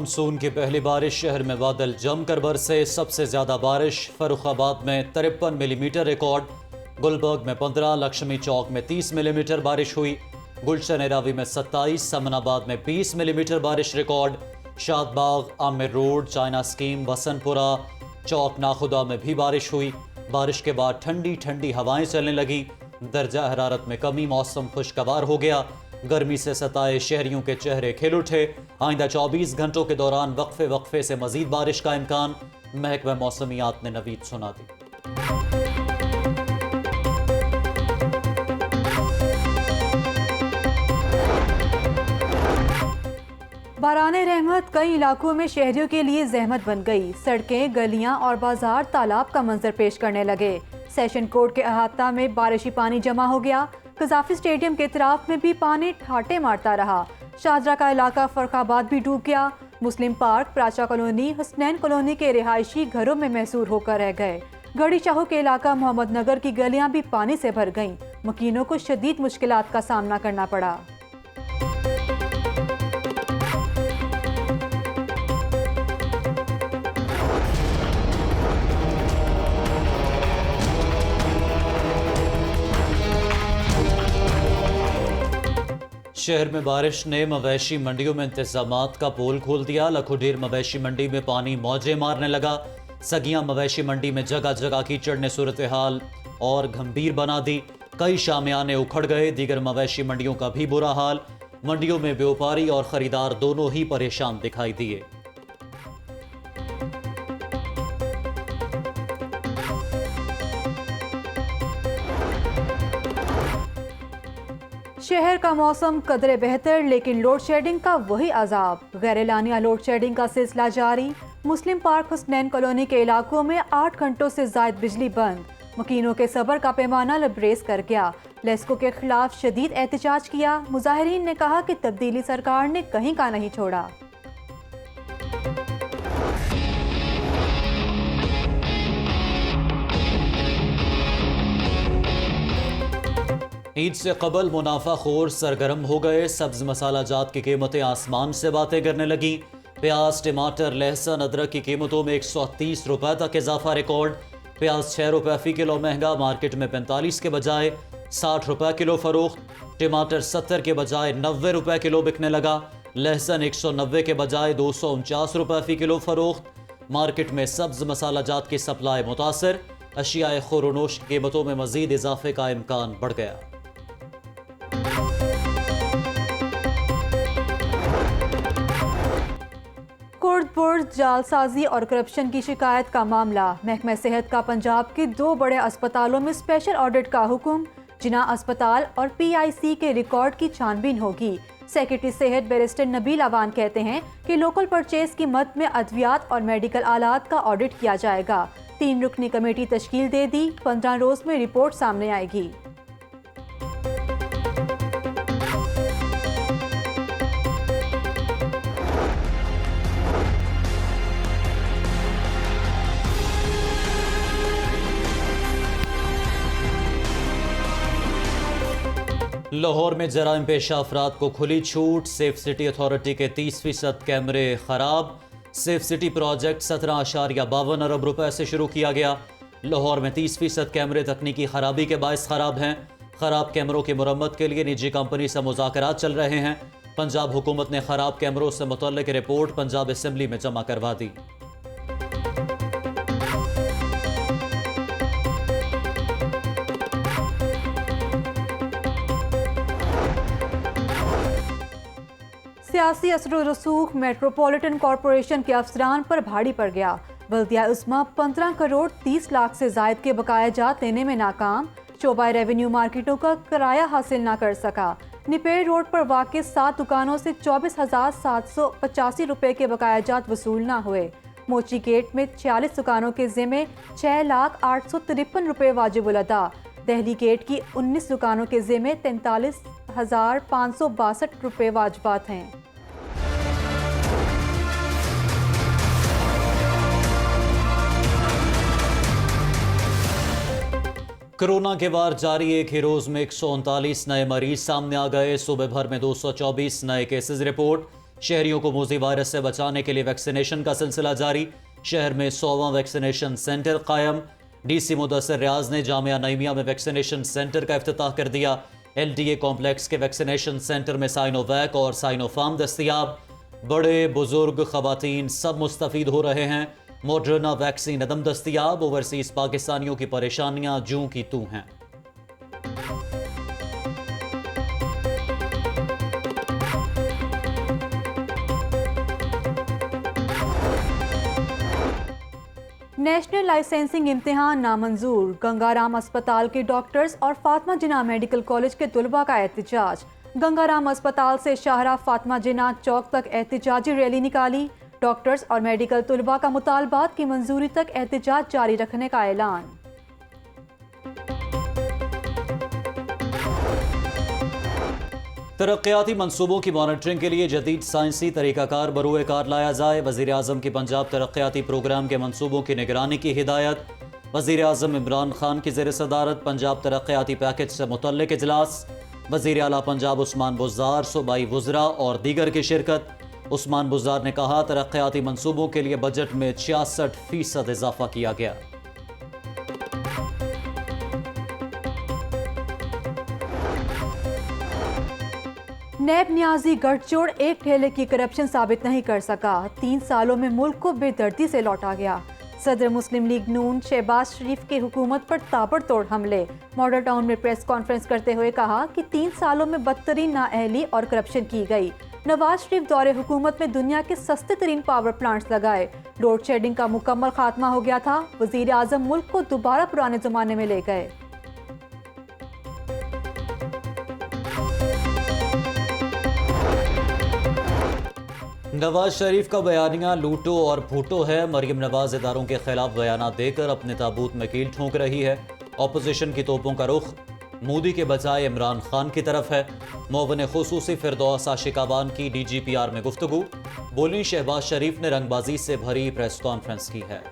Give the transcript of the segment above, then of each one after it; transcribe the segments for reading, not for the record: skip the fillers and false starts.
Monsoon की पहली बारिश शहर में बादल जमकर बरसे। सबसे ज्यादा बारिश फर्रुखाबाद में 53 मिलीमीटर रिकॉर्ड, गुलबर्ग में 15, लक्ष्मी चौक में 30 मिलीमीटर बारिश हुई, गुलशन एरावी में 27, समनाबाद में 20 मिलीमीटर बारिश record, Shadbagh, Amir road, China scheme, Wasanpura, Chowk Nakhuda में भी बारिश हुई। बारिश के बाद ठंडी ठंडी हवाएं चलने लगी। दर्जा हरारत में कमी, मौसम खुशगवार हो गया। गर्मी से सताए शहरियों के चेहरे खिल उठे। आइंदा 24 घंटों के दौरान वक्फे वक्फे से मजीद बारिश का इम्कान, महकमा मौसमियात ने नवीद सुना दी। बाराने रहमत कई इलाकों में शहरियों के लिए जहमत बन गई। सड़कें, गलियां और बाजार तालाब का मंजर पेश करने लगे। सेशन कोर्ट के अहाता में बारिशी पानी जमा हो गया। कजाफी स्टेडियम के इतराफ में भी पानी ठाटे मारता रहा। शाहजरा का इलाका फर्रुखाबाद भी डूब गया। मुस्लिम पार्क, प्राचा कॉलोनी, हुसनैन कॉलोनी के रिहायशी घरों में महसूर होकर रह गए। गढ़ी शाहू के इलाका मोहम्मद नगर की गलियां भी पानी से भर गईं। मकीनों को शदीद मुश्किलात का सामना करना पड़ा। शहर में बारिश ने मवेशी मंडियों में इंतजामात का पोल खोल दिया। लखुडीर मवेशी मंडी में पानी मौजे मारने लगा। सगियां मवेशी मंडी में जगह जगह कीचड़ ने सूरत हाल और गंभीर बना दी। कई शामियाने उखड़ गए। दीगर मवेशी मंडियों का भी बुरा हाल। मंडियों में व्यापारी और खरीदार दोनों ही परेशान दिखाई दिए। शहर का मौसम कदरे बेहतर, लेकिन लोड शेडिंग का वही अजाब। गैर एलानिया लोड शेडिंग का सिलसिला जारी। मुस्लिम पार्क, हुसनैन कॉलोनी के इलाकों में 8 घंटों से जायद बिजली बंद। मकीनों के सब्र का पैमाना लबरेज कर गया। लेस्को के खिलाफ शदीद एहतजाज किया। मुजाहिरीन ने कहा कि तब्दीली सरकार ने कहीं का नहीं छोड़ा। ईद से कबल मुनाफाखोर सरगर्म हो गए। सब्ज मसाला जात की कीमतें आसमान से बातें करने लगी। प्याज, टमाटर, लहसुन, अदरक की कीमतों में 130 रुपए तक इजाफा रिकॉर्ड। प्याज 6 रुपए फी किलो महंगा, मार्केट में 45 के बजाय 60 रुपए किलो फरोख्त। टमाटर 70 के बजाय 90 रुपए किलो बिकने लगा। लहसुन 190 के बजाय 249 रुपए फी किलो फरोख्त। मार्केट में सब्ज मसाला जात की सप्लाई मुतासर। अशियाए खुरोनोश की कीमतों में मजीद इजाफे का इम्कान बढ़ गया। कुर्द जालसाजी और करप्शन की शिकायत का मामला। महकमा सेहत का पंजाब के 2 बड़े अस्पतालों में स्पेशल ऑडिट का हुक्म। जिना अस्पताल और PIC के रिकॉर्ड की छानबीन होगी। सेक्रेटरी सेहत बैरिस्टर नबील अवान कहते हैं कि लोकल परचेज की मद में अद्वियात और मेडिकल आलात का ऑडिट किया जाएगा। 3 रुकनी कमेटी तश्कील दे दी। 15 रोज में रिपोर्ट सामने आएगी। लाहौर में जराइम पेशा अफराद को खुली छूट। सेफ सिटी अथॉरिटी के 30% कैमरे खराब। सेफ सिटी प्रोजेक्ट 17.52 अरब रुपए से शुरू किया गया। लाहौर में 30% कैमरे तकनीकी खराबी के बायस खराब हैं। खराब कैमरों की मुरम्मत के लिए निजी कंपनी से मुज़ाकरात चल रहे हैं। पंजाब हुकूमत ने खराब कैमरों से मुतल्लिक रिपोर्ट पंजाब असेंबली में जमा करवा दी। सियासी असर रसूख मेट्रोपॉलिटन कॉरपोरेशन के अफसरान पर भारी पड़ गया। बल्दिया उस्मा 15 करोड़ 30 लाख से जायद के बकाया जात देने में नाकाम। शोबा रेवेन्यू मार्केटों का किराया हासिल ना कर सका। निपेड़ रोड पर वाक़ 7 दुकानों से 24,785 रुपए के बकाया जात वसूल ना हुए। मोची गेट में 46 दुकानों के ज़िम्मे 6,853 रुपए वाजिबुल अदा। दहली गेट की 19 दुकानों के ज़िम्मे 43,562 रुपए वाजिबात हैं। कोरोना के बाद जारी एक ही रोज में 139 नए मरीज सामने आ गए। सुबह भर में 224 नए केसेस रिपोर्ट। शहरियों को मोज़ी वायरस से बचाने के लिए वैक्सीनेशन का सिलसिला जारी। शहर में 100वां वैक्सीनेशन सेंटर कायम। डीसी मुदस्सिर रियाज ने जामिया नईमिया में वैक्सीनेशन सेंटर का इफ्तिताह कर दिया। LDA कॉम्प्लेक्स के वैक्सीनेशन सेंटर में साइनोवैक और साइनोफार्म दस्तयाब। बड़े बुजुर्ग खवातीन सब मुस्तफीद हो रहे हैं। मॉडर्ना वैक्सीन अदम दस्तयाब। ओवरसीज पाकिस्तानियों की परेशानियां जूं की तूं हैं। नेशनल लाइसेंसिंग इम्तिहान नामंजूर। गंगाराम अस्पताल के डॉक्टर्स और फातिमा जिन्ना मेडिकल कॉलेज के तुलबा का एहतजाज। गंगाराम अस्पताल से शाहरा फातिमा जिन्ना चौक तक एहतजाजी रैली निकाली। डॉक्टर्स और मेडिकल तुलबा का मुतालबात की मंजूरी तक एहतजाज जारी रखने का ऐलान। तरक्याती मंसूबों की मॉनिटरिंग के लिए जदीद साइंसी तरीकाकार बरूए कार लाया जाए। वज़ीर आज़म की पंजाब तरक्याती प्रोग्राम के मंसूबों की निगरानी की हिदायत। वज़ीर आज़म इमरान खान की ज़ेर सदारत पंजाब तरक्याती पैकेज से मुतल्लिक इजलास। वज़ीर आला पंजाब उस्मान बुज़दार, सूबाई वज़रा और दीगर की शिरकत। उस्मान बुज़दार ने कहा, तरक्याती मंसूबों के लिए बजट में 66% इजाफा किया गया। नैब न्याजी गठजोड़ एक ठेले की करप्शन साबित नहीं कर सका। 3 सालों में मुल्क को बेदर्दी से लौटा गया। सदर मुस्लिम लीग नून शहबाज शरीफ की हुकूमत पर ताबड़तोड़ हमले। मॉडल टाउन में प्रेस कॉन्फ्रेंस करते हुए कहा कि 3 सालों में बदतरीन नाअहली और करप्शन की गई। नवाज शरीफ दौरे हुकूमत में दुनिया के सस्ते तरीन पावर प्लांट्स लगाए। लोड शेडिंग का मुकम्मल खात्मा हो गया था। वजीर आजम मुल्क को दोबारा पुराने जमाने में ले गए। नवाज शरीफ का बयानिया लूटो और फूटो है। मरियम नवाज इदारों के खिलाफ बयानात देकर अपने ताबूत में कील ठोंक रही है। ऑपोजिशन की तोपों का रुख मोदी के बजाय इमरान खान की तरफ है। मुअव्विन खुसूसी फिरदौस आशिकाबान की DGPR में गुफ्तगू। बोली, शहबाज शरीफ ने रंगबाजी से भरी प्रेस कॉन्फ्रेंस की है।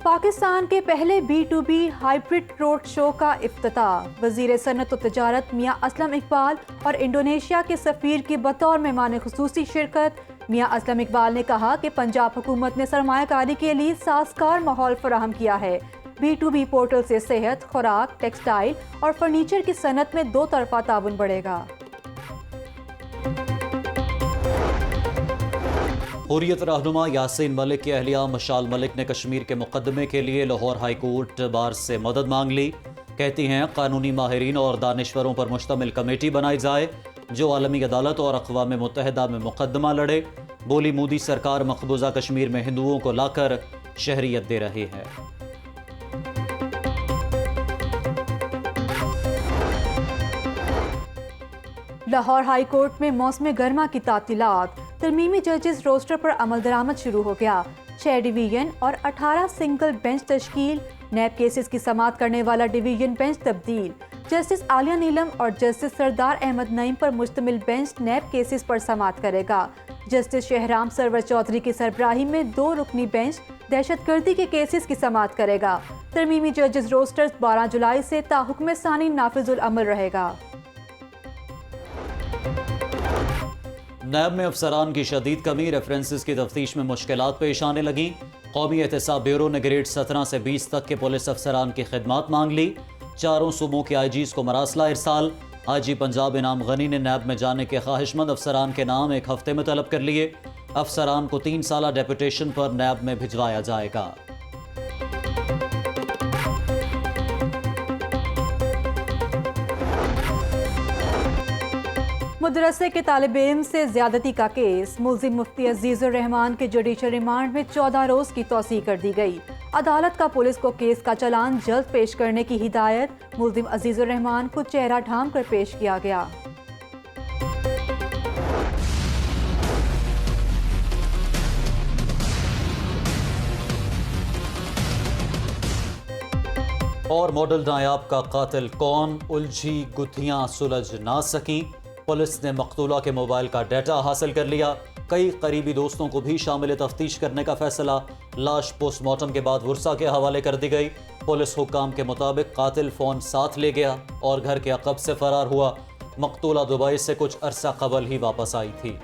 पाकिस्तान के पहले B2B हाइब्रिड रोड शो का इफ्तिताह। वजीर सनत व तजारत मियां असलम इकबाल और इंडोनेशिया के सफीर की बतौर मेहमान खुसूसी शिरकत। मियां असलम इकबाल ने कहा कि पंजाब हुकूमत ने सरमायाकारी के लिए साजगार माहौल फराहम किया है। B2B पोर्टल से सेहत, खुराक, टेक्सटाइल और फर्नीचर की सनत में 2 तरफा ताउन बढ़ेगा। हुर्रियत रहनुमा यासीन मलिक की अहलिया मशाल मलिक ने कश्मीर के मुकदमे के लिए लाहौर हाई कोर्ट बार से मदद मांग ली। कहती हैं, कानूनी माहिरीन और दानिश्वरों पर मुश्तमिल कमेटी बनाई जाए जो आलमी अदालत और अक़वाम मुत्तहिदा में मुकदमा लड़े। बोली, मोदी सरकार मकबूजा कश्मीर में हिंदुओं को लाकर शहरियत दे रही है। लाहौर हाई कोर्ट में मौसम गर्मा की तातीलात। तरमीमी जजेस रोस्टर पर अमल दरामद शुरू हो गया। 6 डिवीजन और 18 सिंगल बेंच तश्कील। नैब केसेस की समाअत करने वाला डिवीजन बेंच तब्दील। जस्टिस आलिया नीलम और जस्टिस सरदार अहमद नईम पर मुश्तमिल बेंच नैब केसेस पर समाअत करेगा। जस्टिस शहराम सरवर चौधरी की सरबराही में 2 रुकनी बेंच दहशतगर्दी के केसेस की समाअत करेगा। तरमीमी जजेस रोस्टर 12 जुलाई से ताहुक्म सानी नाफिजुल अमल रहेगा। नैब में अफसरान की शदीद कमी। रेफरेंसेस की तफ्तीश में मुश्किलात पेश आने लगी। कौमी एहतसाब ब्यूरो ने ग्रेड 17 से 20 तक के पुलिस अफसरान की खिदमात मांग ली। 4 सूबों के IGs को मरासला इरसाल। IG पंजाब इनाम गनी ने नैब में जाने के ख्वाहिशमंद अफसरान के नाम 1 हफ्ते में तलब कर लिए। अफसरान को 3 साला डेपुटेशन पर नैब में भिजवाया जाएगा। मदरसे के तालिब इल्म से ज्यादती का केस। मुल्जिम मुफ्ती अजीजुर रहमान के जुडिशल रिमांड में 14 रोज की तौसीह कर दी गई। अदालत का पुलिस को केस का चालान जल्द पेश करने की हिदायत। मुल्जिम अजीजुर रहमान को चेहरा ढांम कर पेश किया गया। और मॉडल नायाब का कातिल कौन, उलझी गुत्थियां सुलझ ना सकी। पुलिस ने मकतूला के मोबाइल का डाटा हासिल कर लिया। कई करीबी दोस्तों को भी शामिल तफ्तीश करने का फैसला। लाश पोस्टमार्टम के बाद वर्सा के हवाले कर दी गई। पुलिस हुक्काम के मुताबिक कातिल फ़ोन साथ ले गया और घर के अकब से फरार हुआ। मकतूला दुबई से कुछ अरसा कबल ही वापस आई थी।